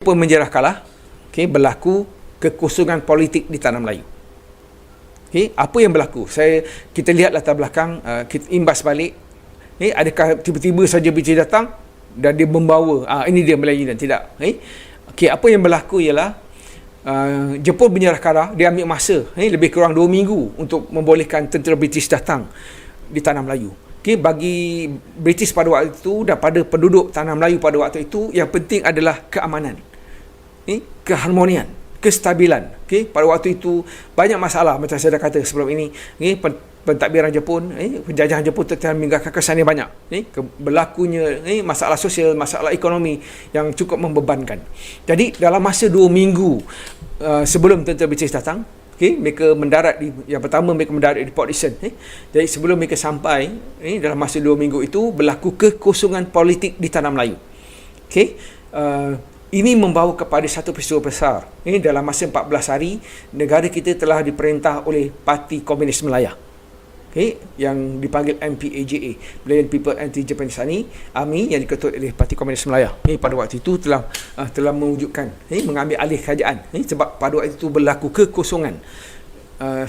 Menjerah kalah, berlaku kekosongan politik di tanah Melayu. Apa yang berlaku? Kita lihat latar belakang, kita imbas balik. Adakah tiba-tiba saja British datang dan dia membawa, ini dia Melayu dan tidak. Apa yang berlaku ialah Jepun menjerah kalah, dia ambil masa lebih kurang 2 minggu untuk membolehkan tentera British datang di tanah Melayu. Bagi British pada waktu itu dan pada penduduk tanah Melayu pada waktu itu, yang penting adalah keamanan, keharmonian, kestabilan. Pada waktu itu banyak masalah macam saya dah kata sebelum ini. Pentadbiran Jepun, penjajahan Jepun telah meninggalkan kesan yang banyak. Berlakunya masalah sosial, masalah ekonomi yang cukup membebankan. Jadi dalam masa 2 minggu sebelum tentera British datang, mereka mendarat yang pertama mereka mendarat di Port Dickson. Jadi sebelum mereka sampai, dalam masa 2 minggu itu berlaku kekosongan politik di tanah Melayu. Ini membawa kepada satu peristiwa besar. Dalam masa 14 hari, negara kita telah diperintah oleh Parti Komunis Melaya, yang dipanggil MPAJA, Malaysian People Anti-Japanese Army, yang diketuai oleh Parti Komunis Melaya. Pada waktu itu telah mewujudkan, mengambil alih kerajaan. Sebab pada waktu itu berlaku kekosongan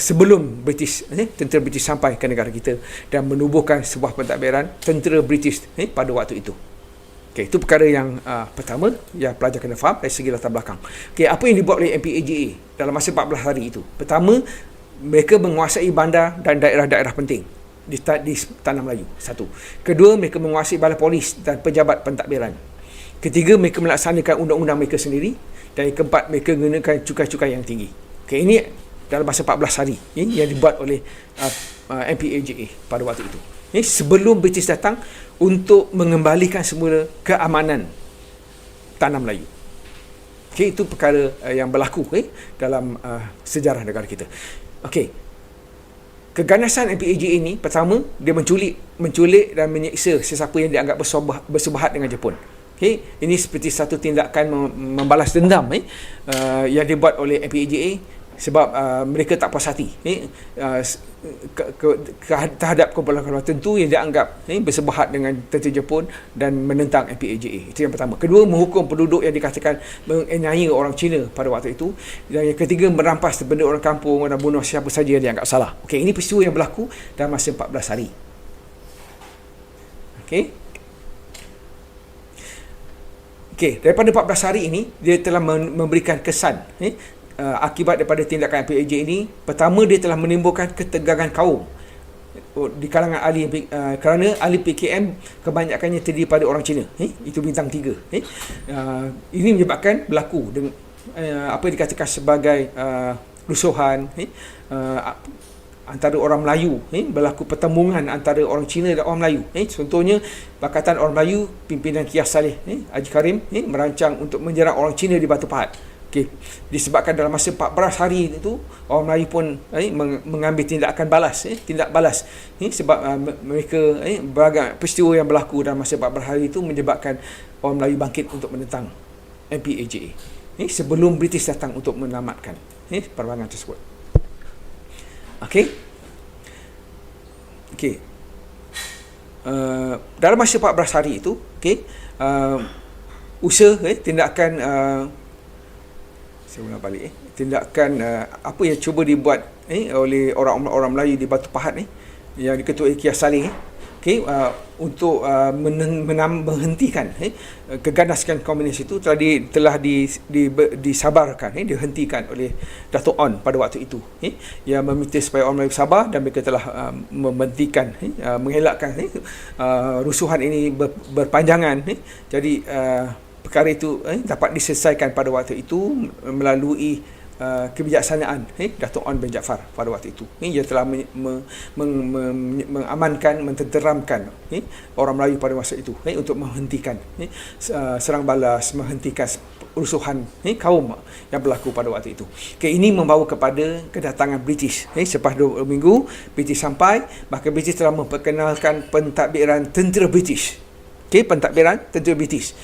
sebelum British, tentera British sampai ke negara kita dan menubuhkan sebuah pentadbiran tentera British pada waktu itu. Itu perkara yang pertama yang pelajar kena faham dari segi latar belakang. Apa yang dibuat oleh MPAJA dalam masa 14 hari itu? Pertama, mereka menguasai bandar dan daerah-daerah penting di tanah Melayu. Satu. Kedua, mereka menguasai balai polis dan pejabat pentadbiran. Ketiga, mereka melaksanakan undang-undang mereka sendiri. Dan yang keempat, mereka menggunakan cukai-cukai yang tinggi. Ini dalam masa 14 hari yang dibuat oleh MPAJA pada waktu itu. Sebelum British datang untuk mengembalikan semula keamanan tanah Melayu. Itu perkara yang berlaku dalam sejarah negara kita. Keganasan MPAJA ini, pertama, dia menculik dan menyiksa sesiapa yang dianggap bersebahat dengan Jepun. Ini seperti satu tindakan membalas dendam yang dibuat oleh MPAJA sebab mereka tak puas hati terhadap kumpulan-kumpulan tertentu yang dianggap bersebahat dengan tentera Jepun dan menentang MPAJA. Itu yang pertama. Kedua, menghukum penduduk yang dikatakan menganiaya orang Cina pada waktu itu. Dan yang ketiga, merampas benda orang kampung dan bunuh siapa saja yang dianggap salah. Ini peristiwa yang berlaku dalam masa 14 hari. Daripada 14 hari ini, dia telah memberikan kesan akibat daripada tindakan MPAJA ini. Pertama, dia telah menimbulkan ketegangan kaum di kalangan ahli, kerana ahli PKM kebanyakannya terdiri pada orang Cina. Itu bintang 3. Ini menyebabkan berlaku dengan apa yang dikatakan sebagai rusuhan antara orang Melayu. Berlaku pertembungan antara orang Cina dan orang Melayu. Contohnya, Pakatan Orang Melayu pimpinan Kias Saleh Haji Karim merancang untuk menyerang orang Cina di Batu Pahat. Disebabkan dalam masa 14 hari itu orang Melayu pun mengambil tindakan balas, tindak balas, sebab mereka beragam peristiwa yang berlaku dalam masa 14 hari itu menyebabkan orang Melayu bangkit untuk menentang MPAJA sebelum British datang untuk menamatkan perbangan tersebut. Dalam masa 14 hari itu, usaha tindakan saya ulang balik tindakan apa yang cuba dibuat oleh orang Melayu di Batu Pahat yang diketuai Kias Saleh untuk menghentikan keganasan komunis itu telah disabarkan, dihentikan oleh Dato' On pada waktu itu, yang meminta supaya orang Melayu sabar, dan mereka telah menghentikan, mengelakkan rusuhan ini berpanjangan. Jadi perkara itu dapat diselesaikan pada waktu itu melalui kebijaksanaan Dato' On bin Jaafar pada waktu itu. Ia telah mengamankan, mententeramkan orang Melayu pada masa itu untuk menghentikan serang balas, menghentikan rusuhan kaum yang berlaku pada waktu itu. Ini membawa kepada kedatangan British. Selepas 2 minggu British sampai, maka British telah memperkenalkan pentadbiran tentera British. Pentadbiran tentera British.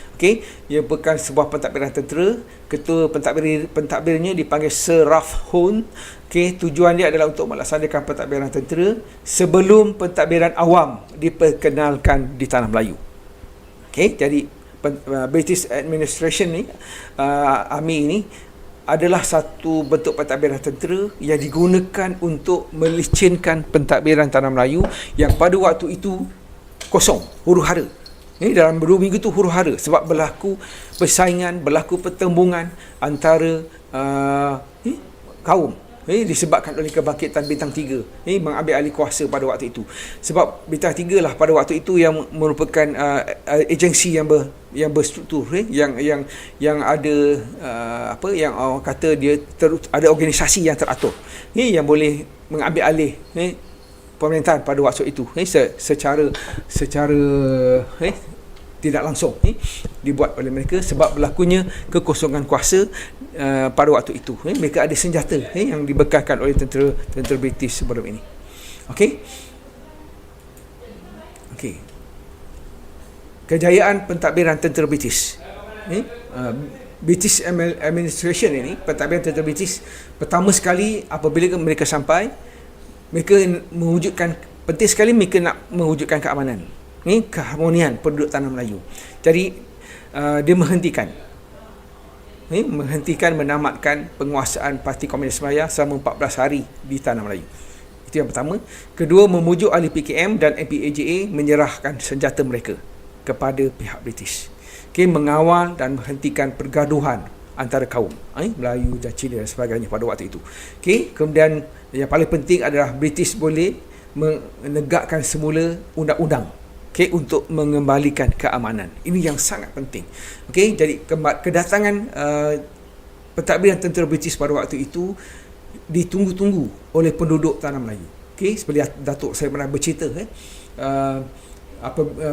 Ia bukan sebuah pentadbiran tentera. Ketua pentadbirnya dipanggil Sir Ralph Hone. Tujuan dia adalah untuk melaksanakan pentadbiran tentera sebelum pentadbiran awam diperkenalkan di tanah Melayu. Jadi British Administration ni, Army ini adalah satu bentuk pentadbiran tentera yang digunakan untuk melicinkan pentadbiran Tanah Melayu yang pada waktu itu kosong, huru-hara. Dalam 2 minggu tu huru-hara sebab berlaku persaingan, berlaku pertembungan antara kaum disebabkan oleh kebangkitan Bintang 3 mengambil alih kuasa pada waktu itu. Sebab Bintang 3 lah pada waktu itu yang merupakan agensi yang berstruktur, yang ada yang orang kata dia ada organisasi yang teratur, yang boleh mengambil alih pemerintahan pada waktu itu, secara tidak langsung dibuat oleh mereka sebab berlakunya kekosongan kuasa pada waktu itu. Mereka ada senjata yang dibekalkan oleh tentera British sebelum ini. Okey. Kejayaan pentadbiran tentera British. British Administration ini, pentadbiran tentera British pertama sekali apabila mereka sampai, mereka mewujudkan, penting sekali mereka nak mewujudkan keamanan, keharmonian penduduk Tanah Melayu. Jadi dia menghentikan menamatkan penguasaan Parti Komunis Malaya selama 14 hari di Tanah Melayu. Itu yang pertama. Kedua, memujuk ahli PKM dan MPAJA menyerahkan senjata mereka kepada pihak British. Mengawal dan menghentikan pergaduhan antara kaum Melayu dan Cina dan sebagainya pada waktu itu. Kemudian yang paling penting adalah British boleh menegakkan semula undang-undang untuk mengembalikan keamanan. Ini yang sangat penting. Jadi kedatangan pentadbiran tentera British pada waktu itu ditunggu-tunggu oleh penduduk Tanah Melayu. Seperti Datuk saya pernah bercerita,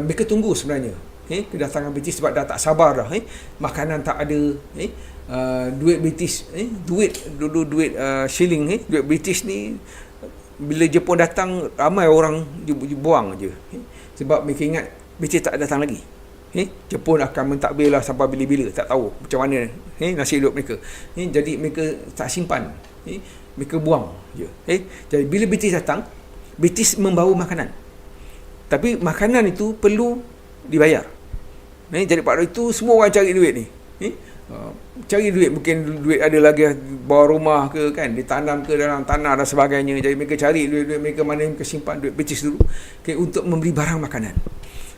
mereka tunggu sebenarnya kedatangan British sebab dah tak sabar dah. Makanan tak ada, duit British, duit shilling, duit British ni bila Jepun datang ramai orang buang je. Sebab mereka ingat British tak datang lagi. Jepun akan mentadbir lah sampai bila-bila, tak tahu macam mana nasib hidup mereka. Jadi mereka tak simpan, mereka buang je. Jadi bila British datang, British membawa makanan, tapi makanan itu perlu dibayar. Jadi pada itu semua orang cari duit ni. Cari duit, mungkin duit ada lagi bawah rumah ke, ditanam ke dalam tanah dan sebagainya. Jadi mereka cari duit mereka mana yang mereka simpan duit British dulu untuk membeli barang makanan.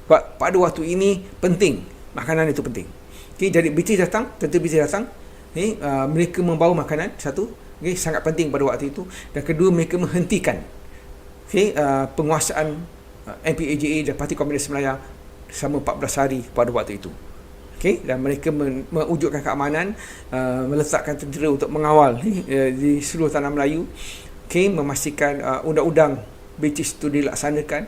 Sebab pada waktu ini penting, makanan itu penting. Jadi British datang, tentera British datang, mereka membawa makanan, satu, sangat penting pada waktu itu. Dan kedua, mereka menghentikan penguasaan MPAJA dan Parti Komunis Malaya selama 14 hari pada waktu itu. Dan mereka mewujudkan keamanan, meletakkan tentera untuk mengawal di seluruh Tanah Melayu, memastikan undang-undang British itu dilaksanakan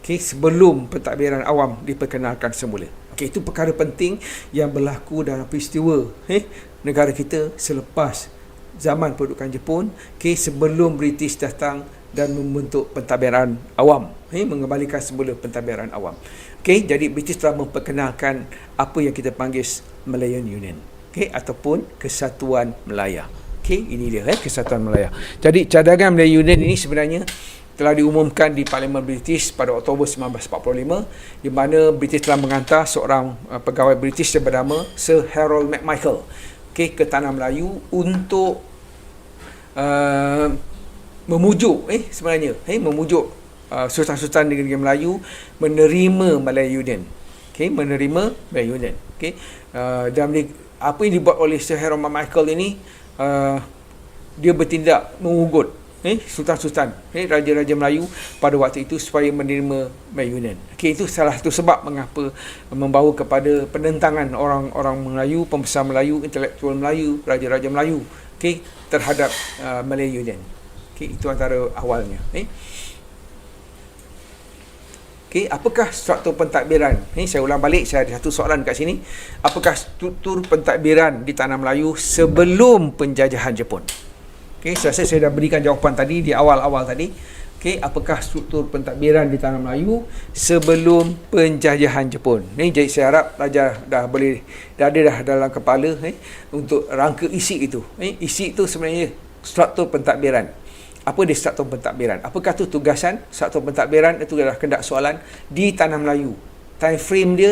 sebelum pentadbiran awam diperkenalkan semula. Itu perkara penting yang berlaku dalam peristiwa negara kita selepas zaman pendudukan Jepun, sebelum British datang dan membentuk pentadbiran awam, mengembalikan semula pentadbiran awam. Jadi British telah memperkenalkan apa yang kita panggil Malayan Union, ataupun Kesatuan Melaya. Ini dia Kesatuan Melaya. Jadi cadangan Malayan Union ini sebenarnya telah diumumkan di Parlimen British pada Oktober 1945, di mana British telah menghantar seorang pegawai British yang bernama Sir Harold McMichael ke Tanah Melayu untuk memujuk sultan-sultan negeri Melayu menerima Malayan Union. Menerima Malayan Union. Dan apa yang dibuat oleh Sir Harold McMichael ini, dia bertindak mengugut sultan-sultan, raja-raja Melayu pada waktu itu supaya menerima Malayan Union. Itu salah satu sebab mengapa membawa kepada penentangan orang-orang Melayu, pembesar Melayu, intelektual Melayu, raja-raja Melayu terhadap Malayan Union. Itu antara awalnya. Apakah struktur pentadbiran? Saya ulang balik, saya ada satu soalan kat sini. Apakah struktur pentadbiran di Tanah Melayu sebelum penjajahan Jepun? Saya rasa saya dah berikan jawapan tadi di awal-awal tadi. Apakah struktur pentadbiran di Tanah Melayu sebelum penjajahan Jepun? Jadi saya harap Raja dah ada dalam kepala untuk rangka isi itu. Isi itu sebenarnya struktur pentadbiran. Apa dia struktur pentadbiran? Apakah tu tugasan struktur pentadbiran? Itu adalah kendak soalan di Tanah Melayu. Time frame dia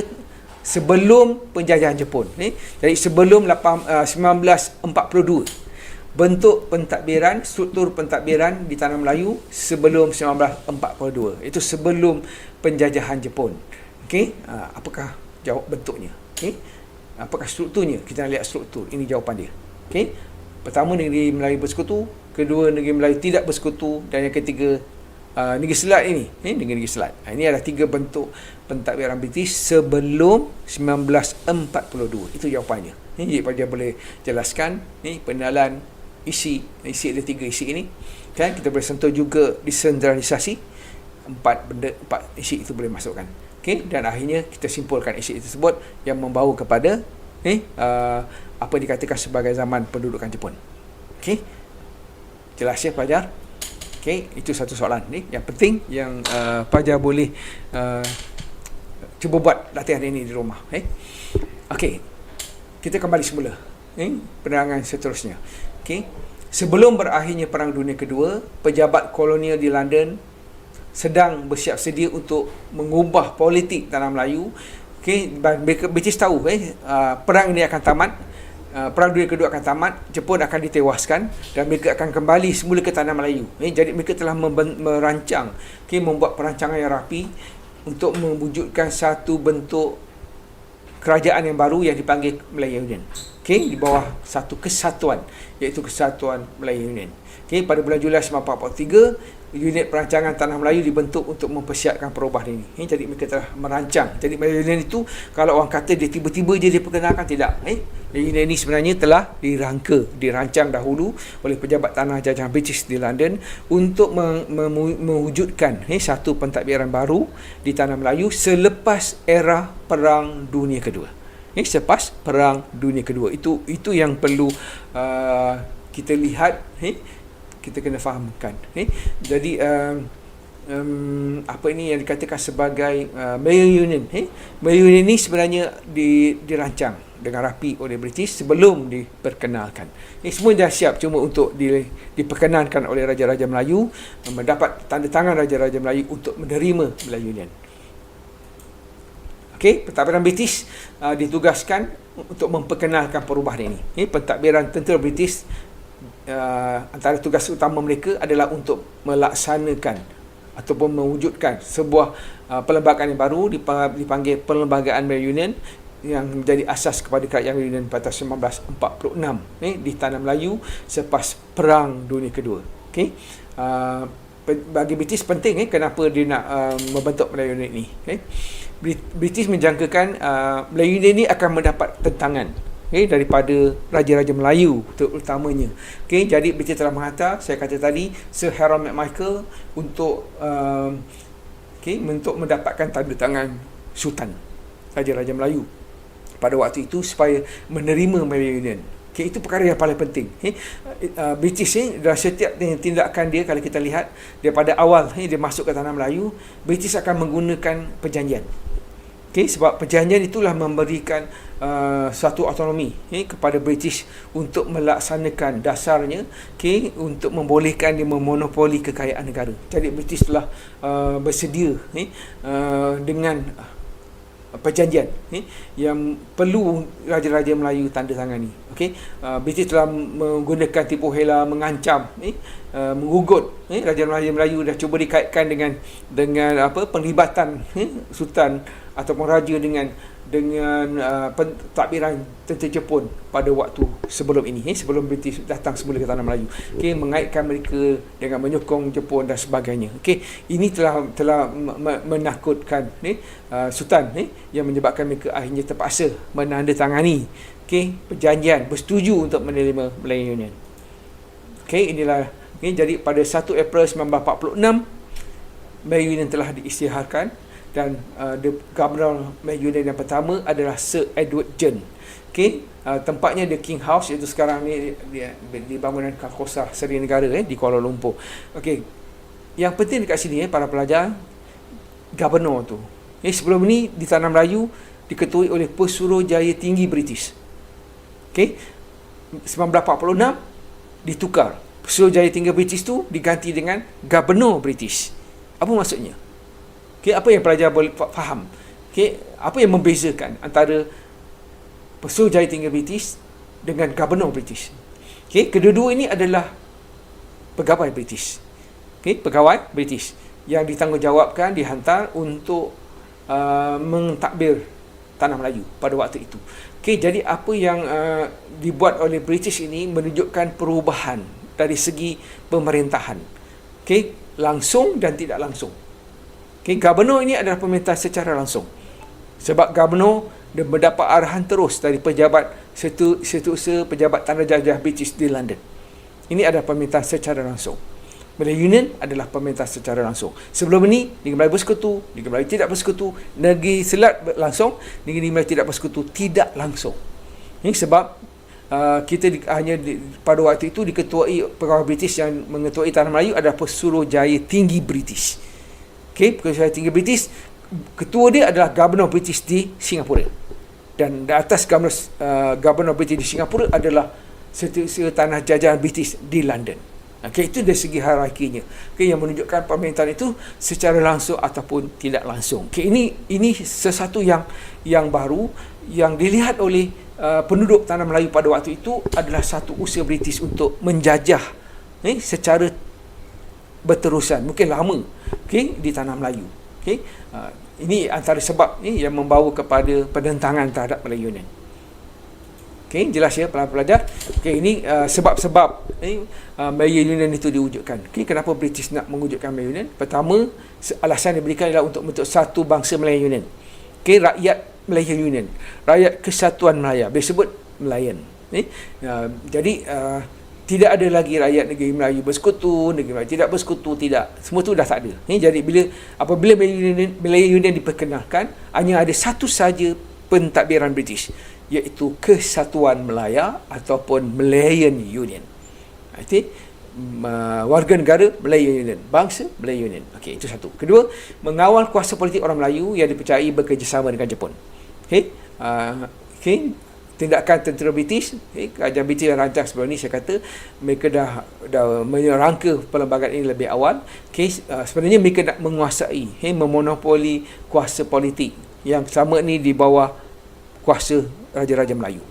sebelum penjajahan Jepun. Jadi sebelum 1942. Bentuk pentadbiran, struktur pentadbiran di tanah Melayu sebelum 1942. Itu sebelum penjajahan Jepun. Okey, apakah jawab bentuknya? Okey. Apakah strukturnya? Kita nak lihat struktur. Ini jawapan dia. Okey. Pertama, negeri Melayu bersekutu. Kedua, negeri Melayu tidak bersekutu. Dan yang ketiga, Negeri Selat ini. Negeri Selat. Ini adalah 3 bentuk pentadbiran British sebelum 1942. Itu jawapannya. Jadi dia boleh jelaskan pengenalan isi ada 3 isi ini. Kan kita boleh sentuh juga desentralisasi. 4 isi itu boleh masukkan. Okey, dan akhirnya kita simpulkan isi tersebut yang membawa kepada apa dikatakan sebagai zaman pendudukan Jepun. Okey. Jelas ya pelajar? Okey, itu satu soalan ni yang penting yang pelajar boleh cuba buat latihan ini di rumah. Okey. Kita kembali semula. Penerangan seterusnya. Okey. Sebelum berakhirnya Perang Dunia Kedua, pejabat kolonial di London sedang bersiap sedia untuk mengubah politik tanah Melayu. Okey, British tahu perang ini akan tamat. Perang Dunia Kedua akan tamat, Jepun akan ditewaskan dan mereka akan kembali semula ke tanah Melayu. Jadi mereka telah merancang, membuat perancangan yang rapi untuk mewujudkan satu bentuk kerajaan yang baru yang dipanggil Malaya Union. Di bawah satu kesatuan, iaitu Kesatuan Malaya Union. Pada bulan Julai 1943, unit perancangan tanah Melayu dibentuk untuk mempersiapkan perubahan ini. Jadi mereka telah merancang. Jadi Malaya Union itu, kalau orang kata dia tiba-tiba je diperkenalkan, tidak. Malaya Union ini sebenarnya telah dirancang dahulu oleh pejabat tanah jajahan British di London untuk mewujudkan satu pentadbiran baru di tanah Melayu selepas era Perang Dunia Kedua. Selepas Perang Dunia Kedua. Itu yang perlu kita lihat, kita kena fahamkan. Jadi apa ini yang dikatakan sebagai Malaya Union. Malaya Union ini sebenarnya dirancang dengan rapi oleh British sebelum diperkenalkan. Semua dah siap, cuma untuk diperkenankan oleh Raja-Raja Melayu, mendapat tanda tangan Raja-Raja Melayu untuk menerima Malaya Union. Pentadbiran British ditugaskan untuk memperkenalkan perubahan ini. Pentadbiran tentera British, antara tugas utama mereka adalah untuk melaksanakan ataupun mewujudkan sebuah perlembagaan yang baru dipanggil Perlembagaan Malaya Union yang menjadi asas kepada Kerajaan Malaya Union pada 1946 di tanah Melayu selepas Perang Dunia Kedua. Bagi British penting kenapa dia nak membentuk Malaya Union ini. British menjangkakan Malaya Union ini akan mendapat tentangan daripada Raja-Raja Melayu terutamanya. Jadi British telah menghantar, saya kata tadi, Sir Harold Macmichael untuk untuk mendapatkan tanda tangan Sultan Raja-Raja Melayu pada waktu itu supaya menerima Malaya Union. Itu perkara yang paling penting. British dalam setiap tindakan dia, kalau kita lihat daripada awal dia masuk ke tanah Melayu, British akan menggunakan perjanjian. Sebab perjanjian itulah memberikan satu autonomi kepada British untuk melaksanakan dasarnya, untuk membolehkan dia memonopoli kekayaan negara. Jadi British telah bersedia dengan perjanjian yang perlu Raja-Raja Melayu tanda tangani. British telah menggunakan tipu hela, mengancam, menggugut. Raja-Raja Melayu dah cuba dikaitkan dengan penglibatan Sultan ataupun raja dengan pentadbiran tentera Jepun pada waktu sebelum ini, sebelum British datang semula ke tanah Melayu. Mengaitkan mereka dengan menyokong Jepun dan sebagainya. Ini telah menakutkan Sultan yang menyebabkan mereka akhirnya terpaksa menandatangani perjanjian, bersetuju untuk menerima Malaya Union. Inilah jadi pada 1 April 1946 Malaya Union telah diisytiharkan dan Governor Malaya Union yang pertama adalah Sir Edward John. Tempatnya The King House, iaitu sekarang ni di bangunan Karkosa Seri Negara di Kuala Lumpur. Yang penting dekat sini para pelajar, Governor tu sebelum ni di tanah Melayu diketuai oleh Pesuruhjaya Tinggi British. 1946 ditukar, Pesuruhjaya Tinggi British tu diganti dengan Governor British. Apa maksudnya? Apa yang pelajar boleh faham? Okey, apa yang membezakan antara Pesuruh Jaya Tinggi British dengan Governor British? Okey, kedua-dua ini adalah pegawai British. Okey, pegawai British yang ditanggungjawabkan, dihantar untuk mentadbir tanah Melayu pada waktu itu. Okey, jadi apa yang dibuat oleh British ini menunjukkan perubahan dari segi pemerintahan. Okey, langsung dan tidak langsung. Okey, Governor ini adalah pemerintah secara langsung. Sebab Governor dia mendapat arahan terus dari pejabat setiausaha pejabat tanah jajah British di London. Ini adalah pemerintah secara langsung. Melayu Union adalah pemerintah secara langsung. Sebelum ini, Negeri Melayu Bersekutu, Negeri Melayu Tidak Bersekutu, Negeri Selat langsung, Negeri Melayu Tidak Bersekutu tidak langsung. Ini sebab kita pada waktu itu diketuai pegawai British yang mengetuai tanah Melayu adalah Pesuruh Jaya Tinggi British. Okey, Pesuruh Jaya Tinggi British, ketua dia adalah Governor British di Singapura. Dan di atas Governor British di Singapura adalah setiausaha tanah jajahan British di London. Okey, itu dari segi hierarkinya. Okey, yang menunjukkan pemerintahan itu secara langsung ataupun tidak langsung. Okey, ini sesuatu yang baru yang dilihat oleh penduduk tanah Melayu pada waktu itu adalah satu usaha British untuk menjajah secara berterusan, mungkin lama, okey, di tanah Melayu. Okey, ini antara sebab yang membawa kepada penentangan terhadap Melayu Union. Okey, jelas ya pelajar. Okey, ini sebab-sebab Melayu Union itu diwujudkan. Okey, kenapa British nak mewujudkan Melayu Union? Pertama, alasan diberikan ialah untuk membentuk satu bangsa Melayu Union. Okey, rakyat Melayu Union, rakyat Kesatuan Melaya, disebut Melayan. Jadi tidak ada lagi rakyat Negeri Melayu Bersekutu, Negeri Melayu Tidak Bersekutu, tidak. Semua tu dah tak ada. Jadi apabila Melayu Union diperkenalkan, hanya ada satu saja pentadbiran British, iaitu Kesatuan Melaya ataupun Malayan Union. Itu warga negara Melayu Union, bangsa Melayu Union. Okey, itu satu. Kedua, mengawal kuasa politik orang Melayu yang dipercayai bekerjasama dengan Jepun. Okey, tindakan tentera British, kerajaan British yang rancang sebelum ni, saya kata mereka dah merangka perlembagaan ini lebih awal. Sebenarnya mereka nak menguasai, memonopoli kuasa politik yang sama ni di bawah kuasa Raja-Raja Melayu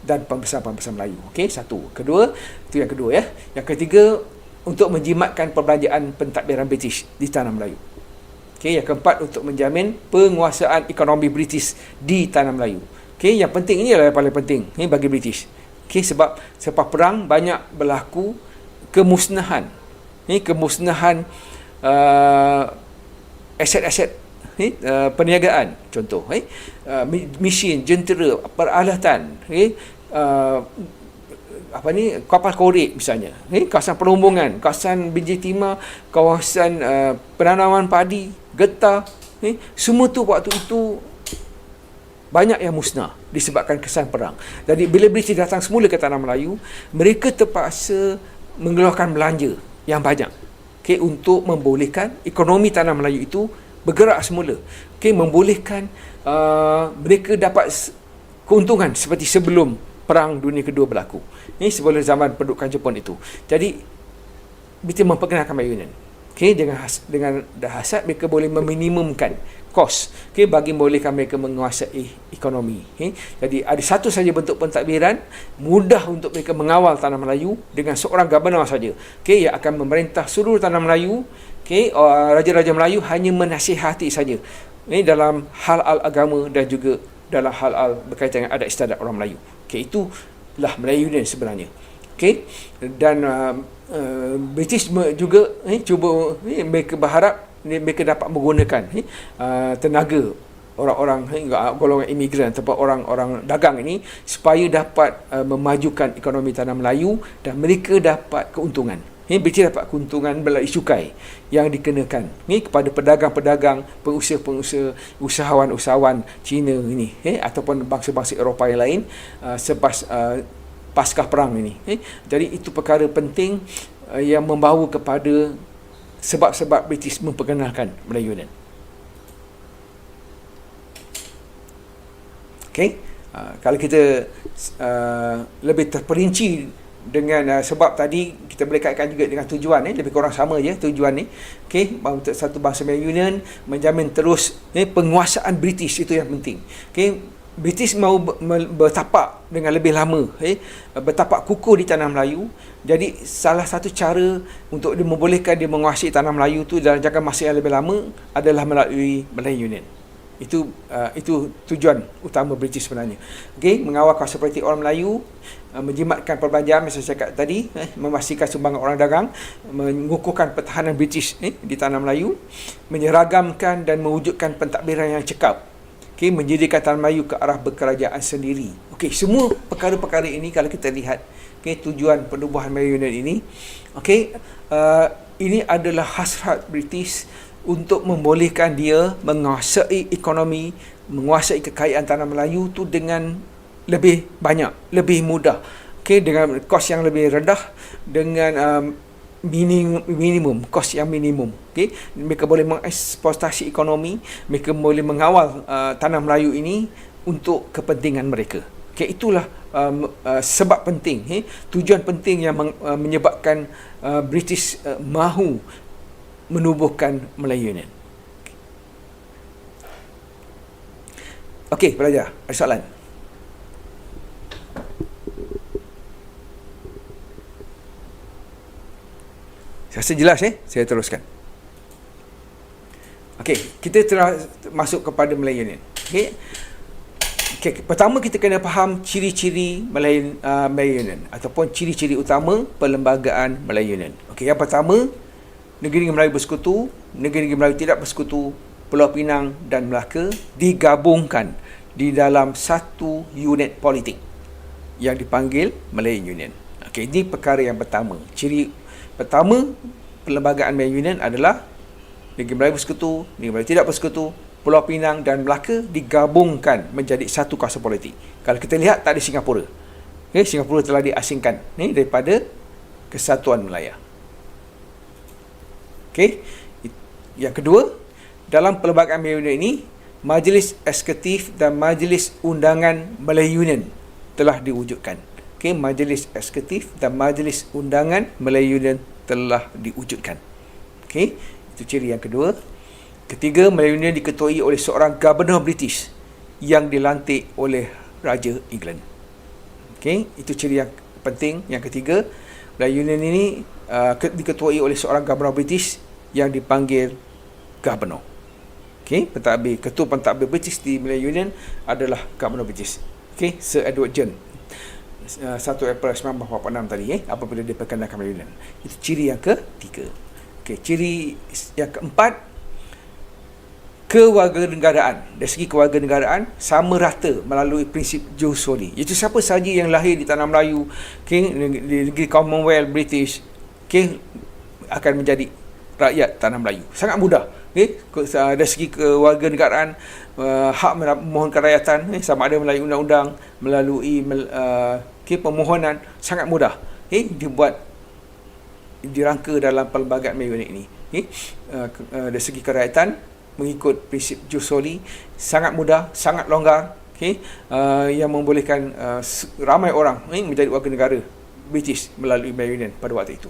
dan pembesar-pembesar Melayu. Okey, satu. Kedua, itu yang kedua ya. Yang ketiga, untuk menjimatkan perbelanjaan pentadbiran British di tanah Melayu. Okey, yang keempat, untuk menjamin penguasaan ekonomi British di tanah Melayu. Okey, yang penting ini adalah yang paling penting bagi British. Okey, sebab selepas perang banyak berlaku kemusnahan. Kemusnahan aset-aset perniagaan, contoh mesin, jentera, peralatan, kapal korek misalnya, kawasan perhubungan, kawasan biji timah, kawasan penanaman padi, getah, semua tu waktu itu banyak yang musnah disebabkan kesan perang. Jadi bila British datang semula ke tanah Melayu, mereka terpaksa mengeluarkan belanja yang banyak, untuk membolehkan ekonomi tanah Melayu itu bergerak semula. Membolehkan mereka dapat keuntungan seperti sebelum Perang Dunia Kedua berlaku. Ini sebelum zaman pendudukan Jepun itu. Jadi British memperkenalkan Melayu Union. Dengan dahsyat mereka boleh meminimumkan kos, bagi membolehkan mereka menguasai ekonomi. Jadi ada satu saja bentuk pentadbiran, mudah untuk mereka mengawal tanah Melayu dengan seorang governor saja, yang akan memerintah seluruh tanah Melayu. Raja-raja Melayu hanya menasihati saja dalam hal-hal agama dan juga dalam hal-hal berkaitan dengan adat istiadat orang Melayu. Itulah Melayu Union sebenarnya. Dan British juga cuba, mereka berharap mereka dapat menggunakan tenaga orang-orang, golongan imigran ataupun orang-orang dagang ini supaya dapat memajukan ekonomi tanah Melayu dan mereka dapat keuntungan. British dapat keuntungan melalui cukai yang dikenakan kepada pedagang-pedagang, pengusaha-pengusaha, usahawan-usahawan Cina ini, ataupun bangsa-bangsa Eropah yang lain selepas pasca perang ini. Jadi itu perkara penting yang membawa kepada sebab-sebab British memperkenalkan Melayu Union. Okey, kalau kita lebih terperinci dengan sebab tadi kita boleh kaitkan juga dengan tujuan lebih kurang sama je tujuan ni. Okey, untuk satu bangsa Melayu Union menjamin terus penguasaan British, itu yang penting. Okey, British mahu bertapak dengan lebih lama, bertapak kukuh di tanah Melayu. Jadi salah satu cara untuk dia membolehkan dia menguasai tanah Melayu tu dalam jangka masa yang lebih lama adalah melalui Melayu Union. Itu tujuan utama British sebenarnya. Okey, mengawal kuasa politik orang Melayu, menjimatkan perbelanjaan macam saya cakap tadi, memastikan sumbangan orang dagang, mengukuhkan pertahanan British di tanah Melayu, menyeragamkan dan mewujudkan pentadbiran yang cekap. Okey, menjadikan tanah Melayu ke arah berkerajaan sendiri. Okey, semua perkara-perkara ini kalau kita lihat, okey, tujuan penubuhan Melayu Union ini, okey, ini adalah hasrat British untuk membolehkan dia menguasai ekonomi, menguasai kekayaan tanah Melayu tu dengan lebih banyak, lebih mudah. Okey, dengan kos yang lebih rendah, dengan minimum kos yang minimum. Okey, mereka boleh mengeksploitasi ekonomi, mereka boleh mengawal tanah Melayu ini untuk kepentingan mereka. Okey, itulah sebab penting, tujuan penting yang menyebabkan British mahu menubuhkan Melayu Union. Okey, pelajar, ada soalan? Saya rasa jelas, saya teruskan. Okey, kita telah masuk kepada Melayu Union. Okey. Okey, pertama kita kena faham ciri-ciri Melayu Union ataupun ciri-ciri utama perlembagaan Melayu Union. Okey, yang pertama, negeri Melayu bersekutu, negeri Melayu tidak bersekutu, Pulau Pinang dan Melaka digabungkan di dalam satu unit politik yang dipanggil Melayu Union. Okey, ini perkara yang pertama. Ciri pertama perlembagaan Melayu Union adalah negeri Melayu bersekutu, negeri Melayu tidak bersekutu, Pulau Pinang dan Melaka digabungkan menjadi satu kuasa politik. Kalau kita lihat, tak ada Singapura. Okay, Singapura telah diasingkan daripada Kesatuan Melaya. Okey. Yang kedua, dalam perlembagaan Melayu Union ini, Majlis Eksekutif dan Majlis Undangan Melayu Union telah diwujudkan. Okey, Majlis Eksekutif dan Majlis Undangan Melayu Union telah diwujudkan. Okey, itu ciri yang kedua. Ketiga, Melayu Union diketuai oleh seorang Gubernur British yang dilantik oleh Raja England. Okey, itu ciri yang penting. Yang ketiga, Melayu Union ini diketuai oleh seorang Gubernur British yang dipanggil Gubernur. Okey, ketua pentadbir British di Melayu Union adalah Gubernur British. Okey, Sir Edward John. 1 April 1946 tadi, apabila dia perkenalkan Melayu Union. Itu ciri yang ketiga. Okey, ciri yang keempat, kewarganegaraan. Dari segi kewarganegaraan, sama rata melalui prinsip jus soli. Iaitu siapa sahaja yang lahir di tanah Melayu, di negeri Commonwealth British, akan menjadi rakyat tanah Melayu. Sangat mudah. Dari segi kewarganegaraan, hak memohonkan rakyatan, sama ada melalui undang-undang, melalui permohonan, sangat mudah. Dibuat, dirangka dalam perlembagaan Melayu ini. Dari segi kerakyatan, mengikut prinsip jus soli, sangat mudah, sangat longgar, yang membolehkan ramai orang menjadi warga negara British melalui Melayu Union pada waktu itu.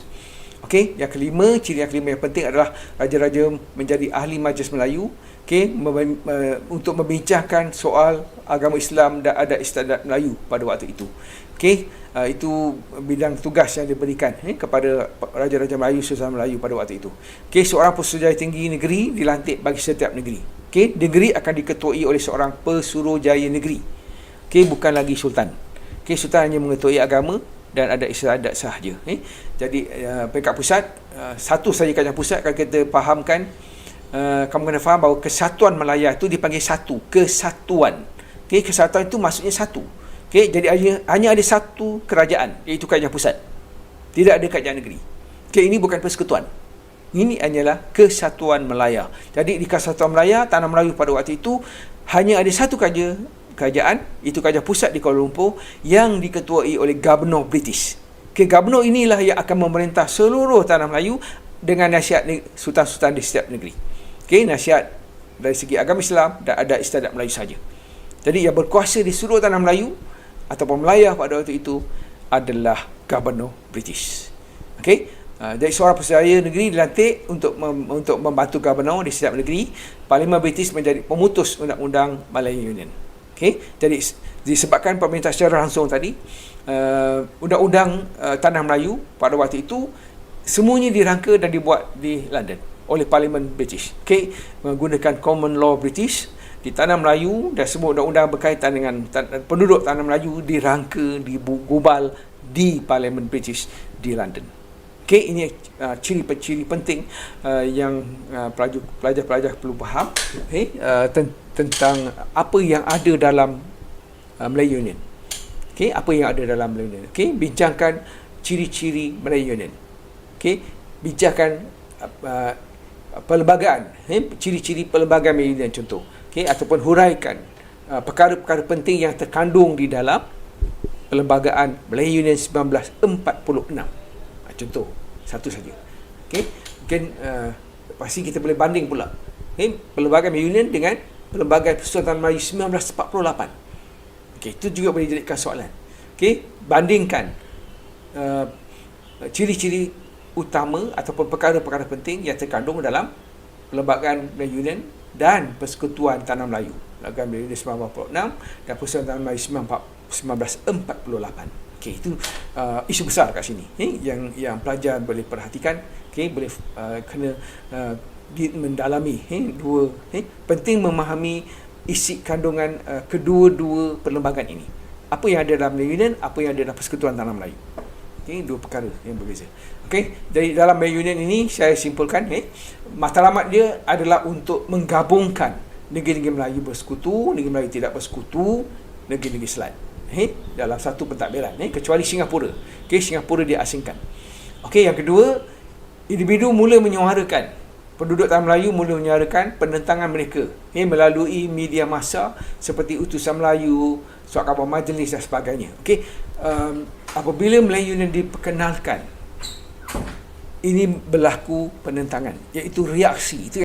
Okey, yang kelima, ciri yang kelima yang penting adalah raja-raja menjadi ahli Majlis Melayu, untuk membincangkan soal agama Islam dan adat istiadat Melayu pada waktu itu. Okey, itu bidang tugas yang diberikan kepada raja-raja Melayu, Sultan Melayu pada waktu itu. Okey, seorang Pesuruhjaya Tinggi Negeri dilantik bagi setiap negeri. Okey, negeri akan diketuai oleh seorang Pesuruhjaya Negeri. Okey, bukan lagi sultan. Okey, sultan hanya mengetuai agama dan ada istiadat sahaja. Jadi peringkat pusat, satu saja kajian pusat, kalau kita fahamkan, kamu kena faham bahawa Kesatuan Melaya itu dipanggil satu, kesatuan. Okey, kesatuan itu maksudnya satu. Okey, jadi hanya ada satu kerajaan, iaitu kerajaan pusat. Tidak ada kerajaan negeri. Okey, ini bukan persekutuan. Ini hanyalah Kesatuan Melaya. Jadi di Kesatuan Melaya, tanah Melayu pada waktu itu hanya ada satu kerajaan, itu kerajaan pusat di Kuala Lumpur, yang diketuai oleh Gubernur British. Okay, Gubernur inilah yang akan memerintah seluruh tanah Melayu dengan nasihat sultan-sultan di setiap negeri. Okay, nasihat dari segi agama Islam dan adat istiadat Melayu saja. Jadi yang berkuasa di seluruh tanah Melayu ataupun Melaya pada waktu itu adalah Governor British. Okey, jadi seorang pesaraya negeri dilantik untuk membantu Governor di setiap negeri. Parlimen British menjadi pemutus undang-undang Malayan Union. Okey, jadi disebabkan pemerintah secara langsung tadi, undang-undang Tanah Melayu pada waktu itu semuanya dirangka dan dibuat di London oleh Parlimen British. Okey, menggunakan common law British di Tanah Melayu, dan semua undang-undang berkaitan dengan penduduk Tanah Melayu dirangka, digubal di Parlimen British di London. Okey, ini ciri-ciri penting yang pelajar-pelajar perlu faham, tentang apa yang ada dalam Malayan Union. Okey, apa yang ada dalam Malayan Union. Okey, bincangkan ciri-ciri Malayan Union. Okey, bincangkan perlembagaan, ciri-ciri perlembagaan Malayan Union contoh. Okey, ataupun huraikan perkara-perkara penting yang terkandung di dalam perlembagaan Malayan Union 1946. Contoh satu saja. Okey, mungkin pasti kita boleh banding pula. Okey, perlembagaan Malayan Union dengan perlembagaan Persatuan Melayu 1948. Okey, itu juga boleh jadikan soalan. Okey, bandingkan ciri-ciri utama ataupun perkara-perkara penting yang terkandung dalam perlembagaan Malayan Union dan Persekutuan Tanah Melayu, Perlembagaan Malayan Union 1946 dan Persekutuan Tanah Melayu 1948. Okey, itu isu besar kat sini, yang pelajar boleh perhatikan. Okey, boleh kena mendalami dua, penting memahami isi kandungan kedua-dua perlembagaan ini. Apa yang ada dalam Malayan Union, apa yang ada dalam Persekutuan Tanah Melayu. Okey, dua perkara yang berbeza. Okey, jadi dalam Malayan Union ini saya simpulkan, matlamat dia adalah untuk menggabungkan negeri-negeri Melayu bersekutu, negeri Melayu tidak bersekutu, negeri-negeri Selat, dalam satu pentadbiran, kecuali Singapura. Okey, Singapura diasingkan. Okey, yang kedua, individu mula menyuarakan, penduduk Tanah Melayu mula menyuarakan penentangan mereka melalui media massa seperti Utusan Melayu, Surat Khabar Majlis dan sebagainya. Okey, apabila Malayan Union diperkenalkan, ini berlaku penentangan, iaitu reaksi. Itu